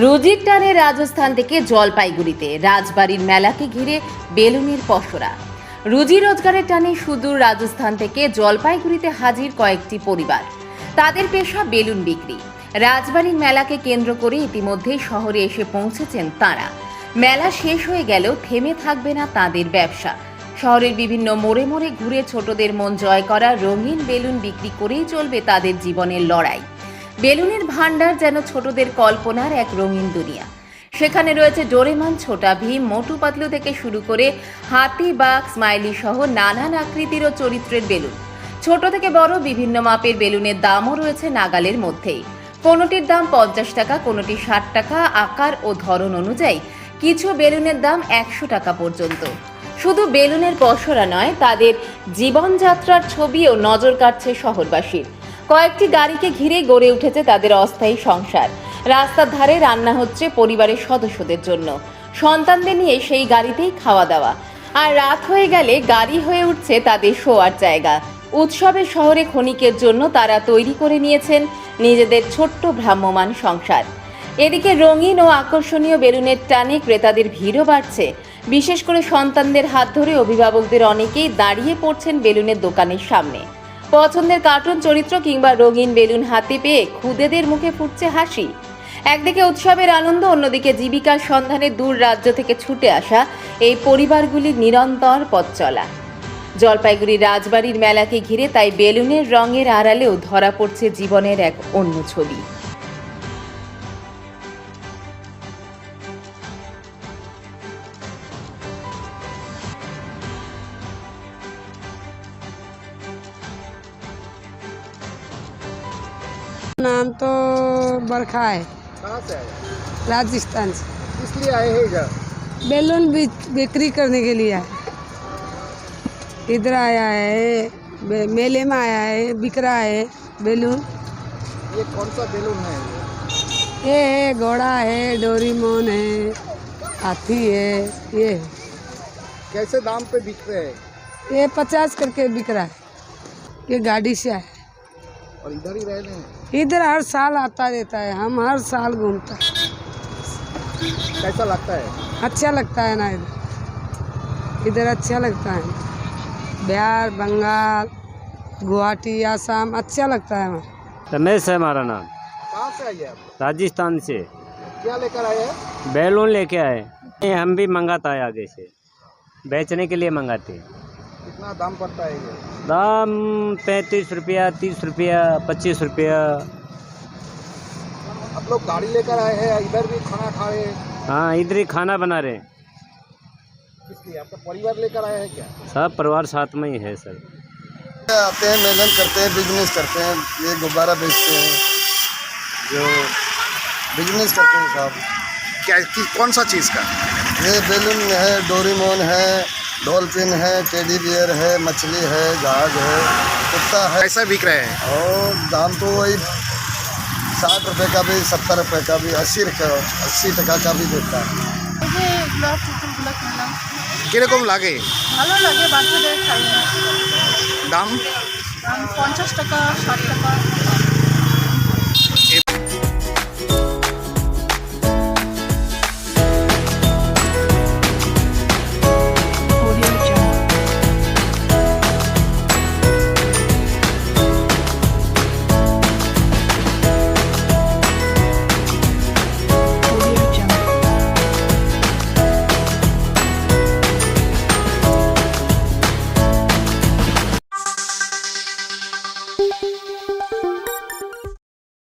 রুজির টানে রাজস্থান থেকে জলপাইগুড়িতে রাজবাড়ির মেলাকে ঘিরে বেলুনের পসরা। রুজি রোজগারের টানে সুদূর রাজস্থান থেকে জলপাইগুড়িতে হাজির কয়েকটি পরিবার। তাদের পেশা বেলুন বিক্রি। রাজবাড়ির মেলাকে কেন্দ্র করে ইতিমধ্যেই শহরে এসে পৌঁছেছেন তাঁরা। মেলা শেষ হয়ে গেলেও থেমে থাকবে না তাদের ব্যবসা। শহরের বিভিন্ন মোড়ে মোড়ে ঘুরে ছোটদের মন জয় করা রঙিন বেলুন বিক্রি করেই চলবে তাদের জীবনের লড়াই। বেলুনের ভান্ডার যেন ছোটদের কল্পনার এক রঙিন দুনিয়া। সেখানে রয়েছে ডোরেমন, ছোটা ভীম, মোটু পাতলু থেকে শুরু করে হাতি, বাঘ, স্মাইলি সহ নানান আকৃতির ও চরিত্রের বেলুন। ছোট থেকে বড় বিভিন্ন মাপের বেলুনের দামও রয়েছে নাগালের মধ্যেই। কোনোটির দাম 50 টাকা, কোনোটি 60 টাকা। আকার ও ধরন অনুযায়ী কিছু বেলুনের দাম 100 টাকা পর্যন্ত। শুধু বেলুনের পসরা নয়, তাদের জীবনযাত্রার ছবিও নজর কাটছে শহরবাসীর। কয়েকটি গাড়িকে ঘিরে গড়ে উঠেছে তাদের অস্থায়ী সংসার। রাস্তার ধারে রান্না হচ্ছে পরিবারের সদস্যদের জন্য। সন্তানদের নিয়ে সেই গাড়িতেই খাওয়া দাওয়া। আর রাত হয়ে গেলে গাড়ি হয়ে উঠছে তাদের শোয়ার জায়গা। উৎসবের শহরে ক্ষণিকের জন্য তারা তৈরি করে নিয়েছেন নিজেদের ছোট্ট ভ্রাম্যমান সংসার। এদিকে রঙিন ও আকর্ষণীয় বেলুনের টানে ক্রেতাদের ভিড়ও বাড়ছে। বিশেষ করে সন্তানদের হাত ধরে অভিভাবকদের অনেকেই দাঁড়িয়ে পড়ছেন বেলুনের দোকানের সামনে। পছন্দের কার্টুন চরিত্র কিংবা রঙিন বেলুন হাতে পেয়ে খুদেদের মুখে ফুটছে হাসি। একদিকে উৎসবের আনন্দ, অন্যদিকে জীবিকার সন্ধানে দূর রাজ্য থেকে ছুটে আসা এই পরিবারগুলির নিরন্তর পথ চলা। জলপাইগুড়ির রাজবাড়ির মেলাকে ঘিরে তাই বেলুনের রঙের আড়ালেও ধরা পড়ছে জীবনের এক অন্য ছবি। नाम तो बरखा है। कहाँ से आए? राजस्थान से किस लिए आए हैं इधर? बैलून बिक्री करने के लिए आया। इधर आया है, मेले में आया है, बिक रहा है बैलून। ये कौन सा बैलून है? ये है घोड़ा है, डोरीमोन है, हाथी है। ये है। कैसे दाम पे बिक रहे हैं? ये 50 करके बिक रहा है। ये गाड़ी से आया है। और इधर ही रह रहे हैं? इधर हर साल आता रहता है, हम हर साल घूमता है। कैसा लगता है? अच्छा लगता है ना इधर, इधर अच्छा लगता है। बिहार, बंगाल, गुवाहाटी, आसाम अच्छा लगता है हमें। रमेश है हमारा नाम। कहाँ से आइए आप? राजस्थान से क्या लेकर आए हैं? बैलून लेके आए। ये हम भी मंगाता है आगे से, बेचने के लिए मंगाते हैं। कितना दाम पड़ता है ये? दाम 35 रुपया, 30 रुपया, 25 रुपया। आप लोग गाड़ी लेकर आए हैं, इधर भी खाना खा रहे हैं? हाँ, इधर ही खाना बना रहे हैं। इसलिए आपका परिवार लेकर आए हैं क्या? सब परिवार साथ में ही है सर। आते हैं, मेलन करते हैं, बिजनेस करते हैं। ये गुब्बारा बेचते हैं, जो बिजनेस करते हैं साहब। क्या कौन सा चीज़ का? ये बैलून है, डोरीमोन है, डॉल्फिन है, टेडी बियर है, मछली है, जहाज है, कुत्ता है। कैसा बिक रहे हैं? और दाम तो वही 60 रुपये का भी, 70 रुपये का भी, 80 টাকা का भी देता है। কিরকম লাগে? ভালো লাগে, বাচ্চাদের খাই না। দাম? দাম 50 টাকা, 60 টাকা।